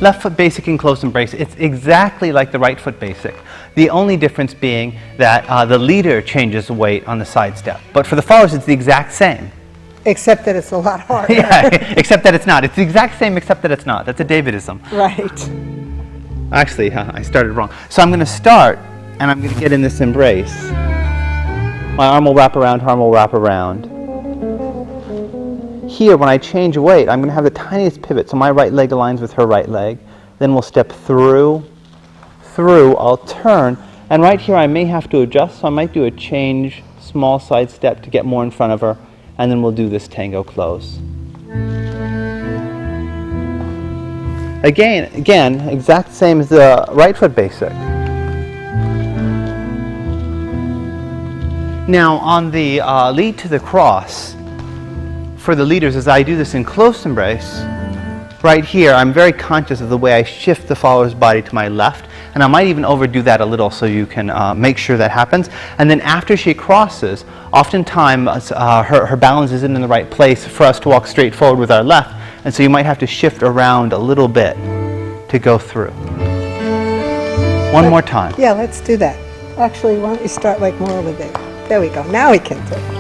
Left foot basic in close embrace. It's exactly like the right foot basic. The only difference being that the leader changes the weight on the side step. But for the followers, it's the exact same. Except that it's a lot harder. Yeah, except that it's not. It's the exact same except that it's not. That's a Davidism. Right. Actually, I started wrong. So I'm going to start, and I'm going to get in this embrace. My arm will wrap around, her arm will wrap around. Here, when I change weight, I'm going to have the tiniest pivot, so my right leg aligns with her right leg. Then we'll step through, I'll turn, and right here I may have to adjust, so I might do a change, small side step to get more in front of her, and then we'll do this tango close. Again, exact same as the right foot basic. Now on the lead to the cross, for the leaders, as I do this in close embrace, right here I'm very conscious of the way I shift the follower's body to my left, and I might even overdo that a little so you can make sure that happens. And then after she crosses, oftentimes her balance isn't in the right place for us to walk straight forward with our left, and so you might have to shift around a little bit to go through. One more time. Yeah, let's do that. Actually, why don't you start like more over there? There we go. Now we can do it.